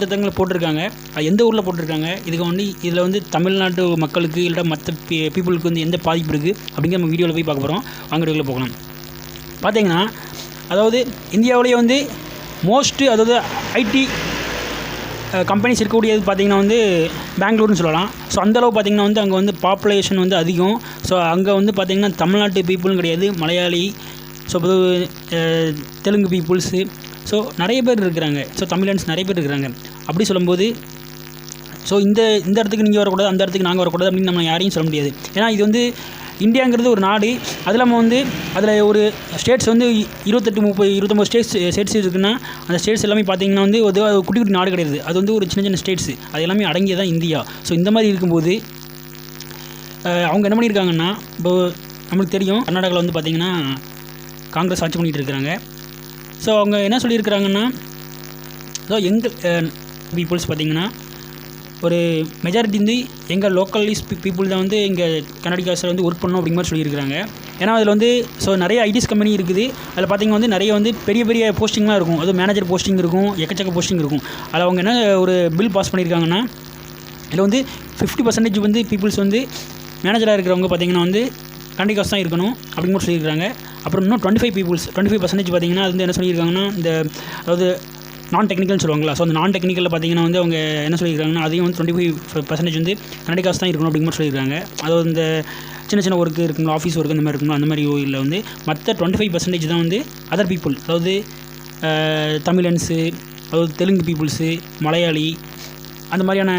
திட்டங்களை போட்டிருக்காங்க. எந்த ஊரில் போட்டிருக்காங்க, இதில் வந்து தமிழ்நாட்டு மக்களுக்கு இல்லை மற்ற பீப்புளுக்கு வந்து எந்த பாதிப்பு இருக்குது அப்படிங்கிற நம்ம வீடியோவில் போய் பார்க்க போகிறோம். வாங்க வீடியோவில் போகலாம். பார்த்தீங்கன்னா அதாவது இந்தியாவிலேயே வந்து அதாவது ஐடி கம்பெனிஸ் இருக்கக்கூடியது பார்த்திங்கன்னா வந்து பெங்களூர்னு சொல்லலாம். ஸோ அந்தளவு பார்த்திங்கன்னா வந்து அங்கே வந்து பாப்புலேஷன் வந்து அதிகம். ஸோ அங்கே வந்து பார்த்திங்கன்னா தமிழ்நாட்டு பீப்புளும் கிடையாது, Malayali, so Telugu peoples, so நிறைய பேர் இருக்கிறாங்க. ஸோ தமிழன்ஸ் நிறைய பேர் இருக்கிறாங்க. அப்படி சொல்லும்போது ஸோ இந்த இடத்துக்கு நீங்கள் வரக்கூடாது, அந்த இடத்துக்கு நாங்கள் வரக்கூடாது அப்படின்னு நம்ம யாரையும் சொல்ல முடியாது. ஏன்னா இது வந்து இந்தியாங்கிறது ஒரு நாடு. அது இல்லாமல் வந்து அதில் ஒரு ஸ்டேட்ஸ் வந்து 28, 30, 29 ஸ்டேட்ஸ் இருக்குன்னா அந்த ஸ்டேட்ஸ் எல்லாமே பார்த்திங்கன்னா வந்து ஒரு குட்டி குட்டி நாடு கிடையாது. அது வந்து ஒரு சின்ன சின்ன ஸ்டேட்ஸு, அது எல்லாமே அடங்கியதான் இந்தியா. ஸோ இந்த மாதிரி இருக்கும்போது அவங்க என்ன பண்ணியிருக்காங்கன்னா, இப்போ நம்மளுக்கு தெரியும் கர்நாடகாவில் வந்து பார்த்திங்கன்னா காங்கிரஸ் ஆட்சி பண்ணிகிட்டு இருக்கிறாங்க. ஸோ அவங்க என்ன சொல்லியிருக்கிறாங்கன்னா, ஸோ எங்கள் பீப்புள்ஸ் பார்த்திங்கன்னா ஒரு மெஜாரிட்டி வந்து எங்கள் லோக்கலிஸ் பீப்புள் தான் வந்து இங்கே கர்நாடகாஸில் வந்து ஒர்க் பண்ணணும் அப்படிங்கிற மாதிரி சொல்லியிருக்கிறாங்க. ஏன்னா அதில் வந்து ஸோ நிறைய ஐடிஸ் கம்பெனி இருக்குது. அதில் பார்த்திங்கன்னா வந்து நிறைய வந்து பெரிய பெரிய போஸ்டிங்லாம் இருக்கும். அதுவும் மேனேஜர் போஸ்டிங் இருக்கும், எக்கச்சக்க போஸ்டிங் இருக்கும். அதில் அவங்க என்ன ஒரு பில் பாஸ் பண்ணியிருக்காங்கன்னா, இதில் வந்து 50% வந்து பீப்புள்ஸ் வந்து மேனேஜராக இருக்கிறவங்க பார்த்திங்கன்னா வந்து கர்நாடகாஸ் தான் இருக்கணும் அப்படிங்கிற மாதிரி சொல்லியிருக்காங்க. அப்புறம் இன்னும் 25% பார்த்திங்கன்னா அது வந்து என்ன சொல்லியிருக்காங்கன்னா, இந்த அதாவது நான் டெக்னிக்கல்னு சொல்லுவாங்களா. ஸோ அந்த நான் டெக்னிக்கலில் பார்த்திங்கன்னா வந்து அவங்க என்ன சொல்லியிருக்காங்கன்னா, அதையும் வந்து 25% வந்து கர்நாடகாஸ் தான் இருக்கணும் அப்படிங்கிற மாதிரி சொல்லியிருக்காங்க. அதாவது இந்த சின்ன சின்ன ஒர்க்கு இருக்குங்களா, ஆஃபீஸ் ஒர்க்கு அந்த மாதிரி இருக்குங்களா, அந்த மாதிரி இல்லை வந்து மற்ற 25% தான் வந்து அதர் பீப்புள், அதாவது தமிழன்ஸு, அதாவது தெலுங்கு பீப்புள்ஸு, மலையாளி, அந்த மாதிரியான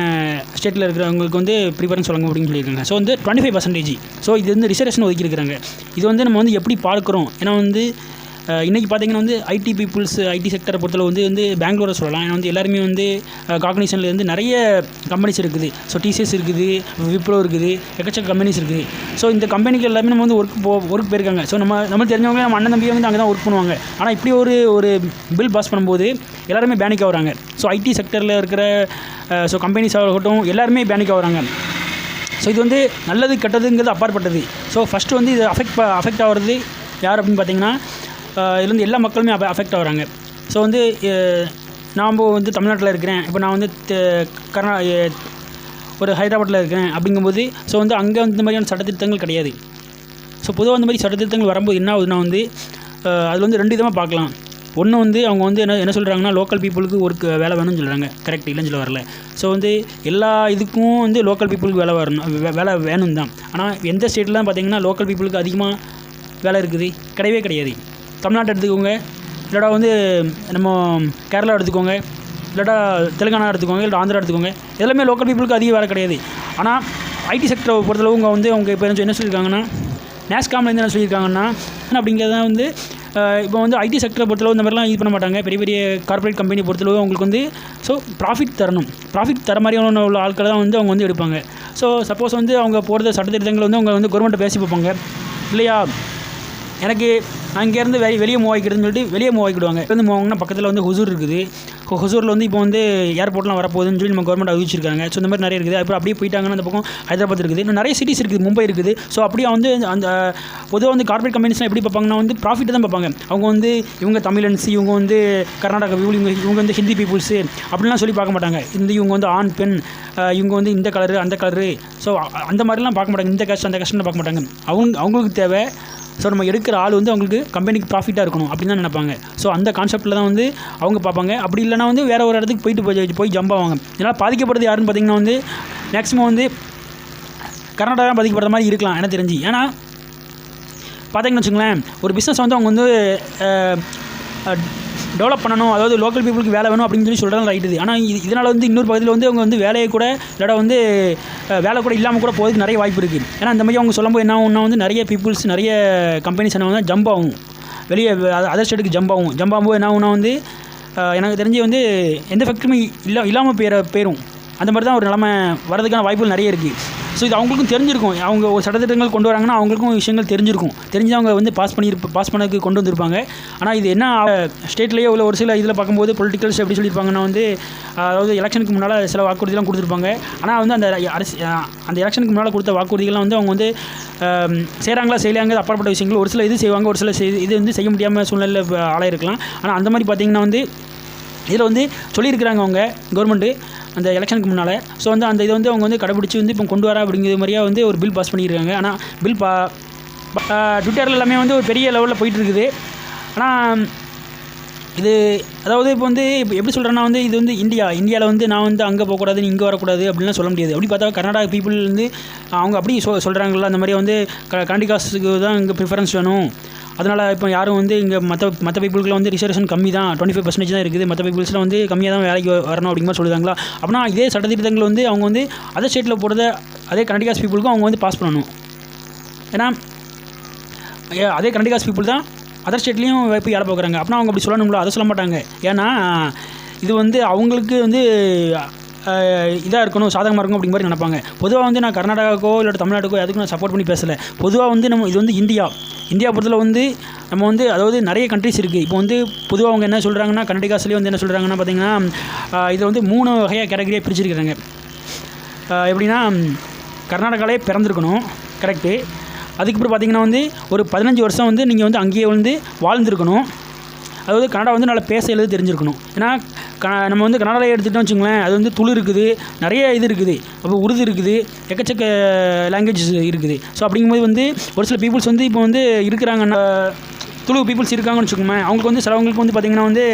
ஸ்டேட்டில் இருக்கிறவங்களுக்கு வந்து ப்ரிஃபரன்ஸ் வழங்கும் அப்படின்னு சொல்லியிருக்காங்க. ஸோ வந்து 25%. ஸோ இது வந்து ரிசர்வேஷன் ஒதுக்கியிருக்கிறாங்க. இது வந்து நம்ம வந்து எப்படி பார்க்குறோம், ஏன்னா வந்து இன்றைக்கி பார்த்திங்கன்னா வந்து ஐடி பீப்புள்ஸ், ஐடி செக்டரை பொறுத்தளவு வந்து பெங்களூரை சொல்லலாம். ஏன்னா வந்து எல்லாருமே வந்து காக்னிஷனில் வந்து நிறைய கம்பெனிஸ் இருக்குது. ஸோ டிசிஎஸ் இருக்குது, விப்ரோ இருக்குது, எக்கச்சக்க கம்பெனிஸ் இருக்குது. ஸோ இந்த கம்பெனிக்கு எல்லாமே நம்ம வந்து ஒர்க் போயிருக்காங்க. ஸோ நம்ம தெரிஞ்சவங்க நம்ம அண்ணன் தம்பியை வந்து அங்கே தான் ஒர்க் பண்ணுவாங்க. ஆனால் இப்படி ஒரு பில் பாஸ் பண்ணும்போது எல்லாருமே பேனிக் ஆகுறாங்க. ஸோ ஐடி செக்டரில் இருக்கிற ஸோ கம்பெனிஸ் ஆகட்டும் எல்லாருமே பேனிக் ஆகுறாங்க. ஸோ இது வந்து நல்லது கெட்டதுங்கிறது அப்பாற்பட்டது. ஸோ ஃபஸ்ட்டு வந்து இது அஃபெக்ட் ஆகிறது யார் அப்படின்னு பார்த்திங்கன்னா, இதில் வந்து எல்லா மக்களுமே அஃபெக்ட் ஆகுறாங்க. ஸோ வந்து நான் வந்து தமிழ்நாட்டில் இருக்கிறேன், இப்போ நான் வந்து ஒரு ஹைதராபாத்தில் இருக்கிறேன் அப்படிங்கும்போது ஸோ வந்து அங்கே வந்து இந்த மாதிரியான சட்டத்திட்டங்கள் கிடையாது. ஸோ பொதுவாக அந்த மாதிரி சட்டத்திட்டங்கள் வரும்போது என்ன ஆகுதுன்னா வந்து அது வந்து 2 விதமாக பார்க்கலாம். ஒன்று வந்து அவங்க வந்து என்ன சொல்கிறாங்கன்னா, லோக்கல் பீப்புளுக்கு ஒர்க் வேலை வேணும்னு சொல்கிறாங்க. கரெக்ட், இல்லைன்னு சொல்ல வரல. ஸோ வந்து எல்லா இதுக்கும் வந்து லோக்கல் பீப்புளுக்கு வேலை வேணும் தான். ஆனால் எந்த ஸ்டேட்டில் பார்த்திங்கன்னா லோக்கல் பீப்புளுக்கு அதிகமாக வேலை இருக்குது? கிடையாது. தமிழ்நாட்டை எடுத்துக்கோங்க, இல்லைடா வந்து நம்ம கேரளா எடுத்துக்கோங்க, இல்லைடா தெலுங்கானா எடுத்துக்கோங்க, இல்லை ஆந்திரா எடுத்துக்கோங்க, எல்லாமே லோக்கல் பீப்புளுக்கு அதிக வேலை கிடையாது. ஆனால் ஐடி செக்டரை பொறுத்தளவு அவங்க இப்போ என்ன சொல்லியிருக்காங்கன்னா, நேஸ்காம்லேருந்து என்ன சொல்லியிருக்காங்கன்னா அப்படிங்கிறத வந்து இப்போ வந்து ஐடி செக்டரை பொறுத்தளவு இந்த மாதிரிலாம் இது பண்ண மாட்டாங்க. பெரிய பெரிய கார்ப்பரேட் கம்பெனி பொறுத்தளவு அவங்களுக்கு வந்து ஸோ ப்ராஃபிட் தர மாதிரியான உள்ள ஆட்களை தான் வந்து அவங்க வந்து எடுப்பாங்க. ஸோ சப்போஸ் வந்து அவங்க போடுற சட்டத்திட்டங்கள் வந்து அவங்க வந்து கவர்மெண்ட்டை பேசி பார்ப்பாங்க. இல்லையா, எனக்கு நான் இங்கேருந்து வெளியே மூவ் ஆகிக்கிறதுன்னு சொல்லிட்டு வெளியே மூவ் ஆகிடுவாங்க. வந்து மூவ் ஆகுனா பக்கத்தில் வந்து ஹொசூர் இருக்குது. ஹொசூரில் வந்து இப்போ வந்து ஏர்போர்ட்லாம் வரப்போகுதுன்னு சொல்லி நம்ம கவர்மெண்ட் அறிவிச்சிருக்காங்க. ஸோ இந்த மாதிரி நிறைய இருக்குது. அப்புறம் அப்படியே போயிட்டாங்கன்னா அந்த பக்கம் ஹைதராபாத் இருக்குது, இன்னும் நிறைய சிட்டிஸ் இருக்குது, மும்பை இருக்குது. ஸோ அப்படியே வந்து அந்த பொதுவாக வந்து கார்ப்பரேட் கம்பெனிஸ்லாம் எப்படி பார்ப்பாங்கன்னா வந்து ப்ராஃபிட் தான் பார்ப்பாங்க. அவங்க வந்து இவங்க தமிழன்ஸ், இவங்க வந்து கர்நாடகா இவங்க வந்து ஹிந்தி பீப்புள்ஸு அப்படிலாம் சொல்லி பார்க்க மாட்டாங்க. இவங்க வந்து ஆண் பெண், இவங்க வந்து இந்த கலரு அந்த கலரு, ஸோ அந்த மாதிரிலாம் பார்க்க மாட்டாங்க. இந்த கஷ்டம் அந்த கஷ்டம்னு பார்க்க மாட்டாங்க. அவங்களுக்கு தேவை ஸோ நம்ம எடுக்கிற ஆள் வந்து அவங்களுக்கு கம்பெனிக்கு ப்ராஃபிட்டாக இருக்கணும் அப்படின்னு தான் நினைப்பாங்க. ஸோ அந்த கான்செப்ட்டில் தான் வந்து அவங்க பார்ப்பாங்க. அப்படி இல்லைனா வந்து வேறு ஒரு இடத்துக்கு போய் ஜம்ப் ஆவாங்க. இதனால் பாதிக்கப்படுறது யாருன்னு பார்த்திங்கன்னா வந்து மேக்ஸிமம் வந்து கர்நாடகா பாதிக்கப்படுற மாதிரி இருக்கலாம் எனக்கு தெரிஞ்சு. ஏன்னா பார்த்திங்கன்னு வச்சுங்களேன், ஒரு பிஸ்னஸ் வந்து அவங்க வந்து டெவலப் பண்ணணும், அதாவது லோக்கல் பீப்புளுக்கு வேலை வேணும் அப்படின்னு சொல்லி சொல்கிறாங்க, ரைட்டு. ஆனால் இதனால் வந்து இன்னொரு பகுதியில் வந்து அவங்க வந்து வேலையை கூட இல்லைடா வந்து வேலை கூட இல்லாமல் கூட போகிறதுக்கு நிறைய வாய்ப்பு இருக்குது. ஏன்னா இந்த மாதிரி அவங்க சொல்லும்போது என்ன ஆகும்னா வந்து நிறைய பீப்புள்ஸ், நிறைய கம்பெனிஸ் என்ன வந்து ஜம்ப் ஆகும், வெளியே அதர் ஸ்டேட்டுக்கு ஜம்ப் ஆகும்போது என்ன ஆகும்னா வந்து எனக்கு தெரிஞ்சு வந்து எந்த ஃபேக்டரியுமே இல்லாமல் போயிடும். அந்த மாதிரி தான் ஒரு நிலைமை வரதுக்கான வாய்ப்புகள் நிறைய இருக்குது. ஸோ இது அவங்களுக்கும் தெரிஞ்சிருக்கும். அவங்க ஒரு சட்டத்திட்டங்கள் கொண்டு வராங்கன்னா அவங்களுக்கும் விஷயங்கள் தெரிஞ்சு அவங்க வந்து பாஸ் பண்ணதுக்கு கொண்டு வந்திருப்பாங்க. ஆனால் இது என்ன ஸ்டேட்லேயே உள்ள ஒரு சில இதில் பார்க்கும்போது பொலிட்டிக்கல்ஸ் எப்படி சொல்லியிருப்பாங்கன்னா வந்து அதாவது எலெக்ஷனுக்கு முன்னால் சில வாக்குறுதிலாம் கொடுத்துருப்பாங்க. ஆனால் வந்து அந்த எலெக்ஷனுக்கு முன்னால் கொடுத்த வாக்குறுதிகள்லாம் வந்து அவங்க வந்து செய்கிறாங்களா செய்யலாங்கிறது அப்பாற்பட்ட விஷயங்கள். ஒரு சில இது செய்வாங்க, ஒரு சில இது வந்து செய்ய முடியாமல் சூழ்நிலையில் ஆளாயிருக்கலாம். ஆனால் அந்த மாதிரி பார்த்திங்கன்னா வந்து இதில் வந்து சொல்லியிருக்கிறாங்க அவங்க கவர்மெண்ட்டு அந்த எலெக்ஷனுக்கு முன்னால். ஸோ வந்து அந்த இதை வந்து அவங்க வந்து கடைப்பிடிச்சி வந்து இப்போ கொண்டு வரா அப்படிங்கிற மாதிரியாக வந்து ஒரு பில் பாஸ் பண்ணியிருக்காங்க. ஆனால் பில் ட்விட்டரில் எல்லாமே வந்து ஒரு பெரிய லெவலில் போயிட்டுருக்குது. ஆனால் இது அதாவது இப்போ வந்து இப்போ எப்படி சொல்கிறேன்னா வந்து இது வந்து இந்தியாவில் வந்து நான் வந்து அங்கே போகக்கூடாது, இங்கே வரக்கூடாது அப்படின்லாம் சொல்ல முடியாது. அப்படி பார்த்தா கர்நாடகா பீப்புள் வந்து அவங்க அப்படி சொல்கிறாங்கல்ல, அந்த மாதிரி வந்து கர்நாடகாஸுக்கு தான் இங்கே ப்ரிஃபரன்ஸ் வேணும். அதனால் இப்போ யாரும் வந்து இங்கே மற்ற பீப்புளுக்குலாம் வந்து ரிசர்வேஷன் கம்மி தான், 25% தான் இருக்குது, மற்ற பீப்புள்ஸ்லாம் வந்து கம்மியாக தான் வேலைக்கு வரணும் அப்படிங்கிற மாதிரி சொல்லுவாங்களா. அப்படின்னா இதே சட்டத்திட்டங்கள் வந்து அவங்க வந்து அதர் ஸ்டேட்டில் போடுறத அதே கர்நாடகாஸ் பீப்புளுக்கும் அவங்க வந்து பாஸ் பண்ணணும். ஏன்னா அதே கர்நாடகாஸ் பீப்புள் தான் அதர் ஸ்டேட்லேயும் போய் வேலை பார்க்குறாங்க. அப்படின்னா அவங்க அப்படி சொல்லணும்ல, அதை சொல்ல மாட்டாங்க. ஏன்னா இது வந்து அவங்களுக்கு வந்து இதாக இருக்கணும், சாதகமாக இருக்கணும் அப்படிங்கிற மாதிரி நினைப்பாங்க. பொதுவாக வந்து நான் கர்நாடகாக்கோ இல்லை தமிழ்நாட்டுக்கோ அதுக்கும் நான் சப்போர்ட் பண்ணி பேசலை. பொதுவாக வந்து இது வந்து இந்தியா பொறுத்தல வந்து நம்ம வந்து அதாவது நிறைய கண்ட்ரிஸ் இருக்குது. இப்போ வந்து பொதுவாக அவங்க என்ன சொல்கிறாங்கன்னா கர்நாடகாஸ்லேயே வந்து என்ன சொல்கிறாங்கன்னா பார்த்தீங்கன்னா இதை வந்து 3 வகையாக கேட்டகரியாக பிரிச்சிருக்கிறாங்க. எப்படின்னா கர்நாடகாவிலே பிறந்திருக்கணும், கரெக்டு. அதுக்கப்புறம் பார்த்திங்கன்னா வந்து ஒரு 15 வருஷம் வந்து நீங்கள் வந்து அங்கேயே வந்து வாழ்ந்துருக்கணும். அதாவது கன்னடா வந்து நல்லா பேச எழுத தெரிஞ்சிருக்கணும். ஏன்னா நம்ம வந்து கன்னடாவில் எடுத்துகிட்டோம் வச்சுங்களேன், அது வந்து துளு இருக்குது, நிறைய இது இருக்குது, அப்போ உருது இருக்குது, எக்கச்சக்க லாங்குவேஜஸ் இருக்குது. ஸோ அப்படிங்கும்போது வந்து ஒரு சில பீப்புள்ஸ் வந்து இப்போ வந்து இருக்கிறாங்க, துளு பீப்புள்ஸ் இருக்காங்கன்னு வச்சுக்கோங்க. அவங்களுக்கு வந்து சிலவங்களுக்கு வந்து பார்த்திங்கன்னா வந்து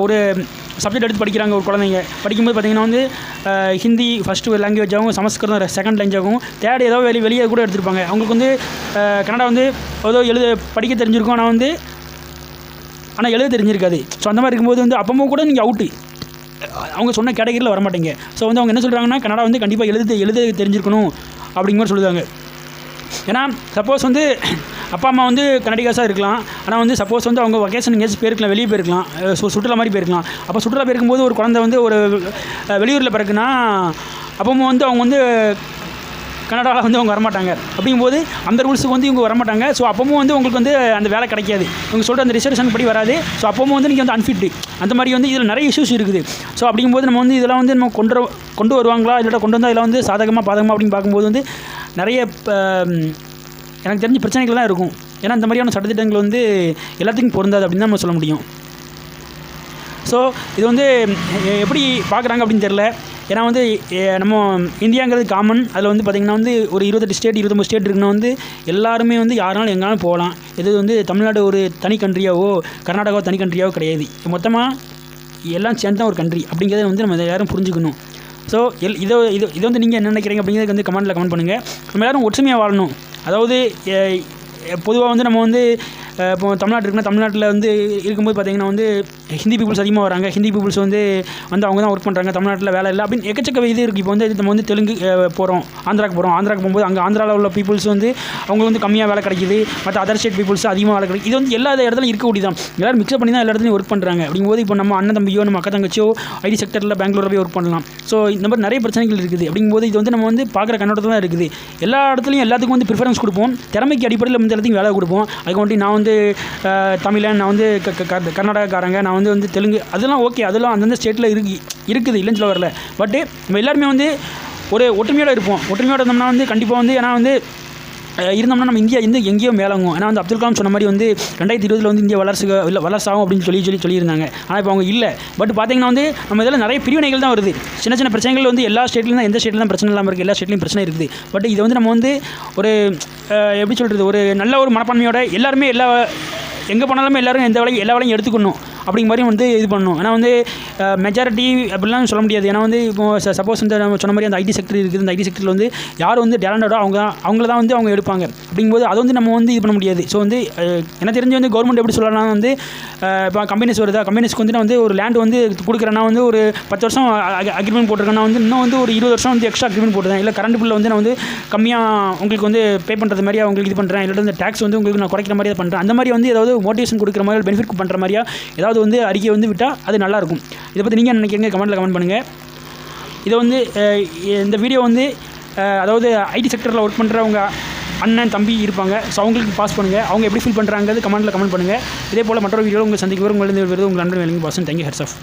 ஒரு சப்ஜெக்ட் எடுத்து படிக்கிறாங்க ஒரு குழந்தைங்க. படிக்கும்போது பார்த்திங்கன்னா வந்து ஹிந்தி ஃபஸ்ட்டு லாங்குவேஜாகவும், சமஸ்கிருதம் செகண்ட் லாங்குவேஜாகவும், தேர்ட் ஏதோ வெளியே கூட எடுத்துருப்பாங்க. அவங்களுக்கு வந்து கன்னடா வந்து ஏதோ படிக்க தெரிஞ்சிருக்கும், ஆனால் எழுத தெரிஞ்சிருக்காது. ஸோ அந்த மாதிரி இருக்கும்போது வந்து அப்பவும் கூட நீங்கள் அவுட்டு, அவங்க சொன்ன கேட்டகரியில் வரமாட்டீங்க. ஸோ வந்து அவங்க என்ன சொல்கிறாங்கன்னா கன்னடா வந்து கண்டிப்பாக எழுத தெரிஞ்சிருக்கணும் அப்படிங்கிற மாதிரி சொல்லுவாங்க. ஏன்னா சப்போஸ் வந்து அப்பா அம்மா வந்து கன்னடிகாஸாக இருக்கலாம், ஆனால் வந்து சப்போஸ் வந்து அவங்க வெக்கேஷன் எங்கேயாச்சும் போயிருக்கலாம், வெளியே போயிருக்கலாம், சுற்றுலா மாதிரி போயிருக்கலாம். அப்போ சுற்றுலா போயிருக்கும்போது ஒரு குழந்தை வந்து ஒரு வெளியூரில் பிறக்குன்னா அப்பவும் வந்து அவங்க வந்து கன்னடாவில் வந்து அவங்க வரமாட்டாங்க. அப்படிங்கும்போது அந்த ரூல்ஸுக்கு வந்து இவங்க வரமாட்டாங்க. ஸோ அப்பவும் வந்து உங்களுக்கு வந்து அந்த வேலை கிடைக்காது, இவங்க சொல்கிற அந்த ரிசர்வேஷன் படி வராது. ஸோ அப்பவும் வந்து நீங்கள் வந்து அன்ஃபிட்டு, அந்த மாதிரி வந்து இதில் நிறைய இஷ்யூஸ் இருக்குது. ஸோ அப்படிங்கும்போது நம்ம வந்து இதெல்லாம் வந்து நம்ம கொண்டு வருவாங்களா, இல்லாட்டா கொண்டு வந்தால் இதில் வந்து சாதகமாக பாதகமாக அப்படின்னு பார்க்கும்போது வந்து நிறைய எனக்கு தெரிஞ்ச பிரச்சனைகள் தான் இருக்கும். ஏன்னா இந்த மாதிரியான சட்டத்திட்டங்கள் வந்து எல்லாத்துக்கும் பொருந்தாது அப்படின்னு தான் நம்ம சொல்ல முடியும். ஸோ இது வந்து எப்படி பார்க்குறாங்க அப்படின்னு தெரில. ஏன்னா வந்து நம்ம இந்தியாங்கிறது காமன், அதில் வந்து பார்த்திங்கன்னா வந்து ஒரு 28 ஸ்டேட் 29 ஸ்டேட் இருக்குன்னா வந்து எல்லாருமே வந்து யாருனாலும் எங்கேனாலும் போகலாம். இது வந்து தமிழ்நாடு ஒரு தனி கண்ட்ரியாவோ கர்நாடகாவோ தனி கண்ட்ரியாவோ கிடையாது, மொத்தமாக எல்லாம் சேர்ந்து தான் ஒரு கண்ட்ரி அப்படிங்கிறத வந்து நம்ம யாரும் புரிஞ்சுக்கணும். ஸோ இதை வந்து நீங்கள் என்ன நினைக்கிறீங்க அப்படிங்கிறது வந்து கமெண்ட் பண்ணுங்கள். நம்ம எல்லோரும் ஒற்றுமையாக வாழணும். அதாவது பொதுவாக வந்து நம்ம வந்து இப்போ தமிழ்நாடு இருக்குன்னா தமிழ்நாட்டில் வந்து இருக்கும்போது பார்த்திங்கன்னா வந்து ஹிந்தி பீப்புள்ஸ் அதிகமாக வராங்க. ஹிந்தி பீப்புள்ஸ் வந்து அவங்க தான் ஒர்க் பண்ணுறாங்க, தமிழ்நாட்டில் வேலை இல்லை அப்படின்னு எக்கச்சக்க இது இருக்குது. இப்போ வந்து நம்ம வந்து தெலுங்கு போகிறோம், ஆந்திராவுக்கு போகும்போது அங்கே ஆந்திராவில் உள்ள பீப்புள்ஸ் வந்து அவங்க வந்து கம்மியாக வேலை கிடைக்கிது, மற்ற அதர் ஸ்டேட் பீப்புள்ஸ் அதிகமாக வேலை கிடைக்குது. இது வந்து எல்லா இடத்துலையும் இருக்கக்கூடிய தான், எல்லோரும் மிக்ஸ் பண்ணி தான் எல்லா இடத்துலையும் ஒர்க் பண்ணுறாங்க. அப்படிங்கும்போது இப்போ நம்ம அண்ணன் தம்பியோ நம்ம அக்கா தங்கச்சியோ ஐடி செக்டரில் பெங்களூரில் போய் ஒர்க் பண்ணலாம். ஸோ இந்த மாதிரி நிறைய பிரச்சனைகள் இருக்குது. அப்படிங்கும்போது இது வந்து நம்ம வந்து பார்க்குற கண்ணோட்டத்தில் தான் இருக்குது. எல்லா இடத்துலையும் எல்லாத்துக்கும் வந்து ப்ரிஃபரன்ஸ் கொடுப்போம், திறமைக்கு அடிப்படையில் வந்து எல்லாத்தையும் வேலை கொடுப்போம். அதுக்கு வந்து நான் வந்து தமிழன், நான் வந்து கர்நாடகாக்காரங்க, நான் வந்து தெலுங்கு, அதெல்லாம் ஓகே, அதெல்லாம் அந்தந்த ஸ்டேட்டில் இருக்குது, இல்லைன்னு சொல்ல வரல. பட்டு நம்ம எல்லாருமே வந்து ஒரு ஒற்றுமையோடு இருப்போம். ஒற்றுமையோடு இருந்தோம்னா வந்து கண்டிப்பாக வந்து ஏன்னா வந்து இருந்தோம்னா நம்ம இந்தியா எங்கேயோ மேலங்கும். ஏன்னா வந்து அப்துல் கலாம் சொன்ன மாதிரி வந்து 2020 வந்து இந்தியா வளர்ச்சாகும் அப்படின்னு சொல்லியிருந்தாங்க. ஆனால் இப்போ அவங்க இல்லை. பட் பார்த்திங்கன்னா வந்து நம்ம இதில் நிறைய பிரிவினைகள் தான் வருது. சின்ன பிரச்சனைகள் வந்து எல்லா ஸ்டேட்லையும் தான், எந்த ஸ்டேட்டில் தான் பிரச்சனை இல்லாமல் இருக்குது, எல்லா ஸ்டேட்லையும் பிரச்சனை இருக்குது. பட் இதை வந்து நம்ம வந்து ஒரு எப்படி சொல்கிறது, ஒரு நல்ல ஒரு மனப்பான்மையோட எல்லாருமே எங்கே போனாலுமே எல்லாரும் எல்லா வேலையும் எடுத்துக்கணும் அப்படிங்கிற மாதிரி வந்து இது பண்ணணும். ஏன்னா வந்து மெஜாரிட்டி அப்படிலாம் சொல்ல முடியாது. ஏன்னா வந்து இப்போ சப்போஸ் இந்த நம்ம சொன்ன மாதிரி அந்த ஐடி செக்டர் இருக்குது, அந்த ஐடி செக்டரில் வந்து யார் வந்து டேலண்டடோ அவங்கள தான் வந்து அவங்க எடுப்பாங்க. அப்படிங்கும்போது அதை வந்து நம்ம வந்து இது பண்ண முடியாது. ஸோ வந்து எனக்கு தெரிஞ்சு வந்து கவர்மெண்ட் எப்படி சொல்லலாம் வந்து இப்போ கம்பெனிஸ் வருதா, கம்பெனிஸ்க்கு வந்து நான் வந்து ஒரு லேண்ட் வந்து கொடுக்குறேன்னா வந்து ஒரு 10 வருஷம் அக்ரிமெண்ட் போட்டிருக்கேன்னா வந்து இன்னும் வந்து ஒரு 20 வருஷம் வந்து எக்ஸ்ட்ரா அக்ரிமெண்ட் போட்டுருந்தேன். இல்லை கரண்ட் பில்லை வந்து நான் வந்து கம்மியாக உங்களுக்கு வந்து பே பண்ணுறது மாதிரியா உங்களுக்கு இது பண்ணுறேன், இல்லை வந்து டேக்ஸ் வந்து உங்களுக்கு நான் குறைக்கிற மாதிரி பண்ணுறேன். அந்த மாதிரி வந்து ஏதாவது மோட்டிவேஷன் கொடுக்குற மாதிரி பெனிஃபிட் பண்ணுற மாதிரியா ஏதாவது வந்து அறிக்கை வந்து விட்டால் அது நல்லாயிருக்கும். இதை பற்றி நீங்கள் நினைக்கிறீங்க கமெண்ட் பண்ணுங்கள். இதை வந்து இந்த வீடியோ வந்து அதாவது ஐடி செக்டரில் ஒர்க் பண்ணுறவங்க அண்ணன் தம்பி இருப்பாங்க, ஸோ அவங்களுக்கு பாஸ் பண்ணுங்கள். அவங்க எப்படி ஃபீல் பண்ணுறாங்கிறது கமெண்ட் பண்ணுங்கள். இதே போல் மற்றொரு வீடியோவில் உங்களை சந்திக்க வரும். உங்கள் நண்பர் வேலைங்க பாசன். தேங்க்யூ. Heads of.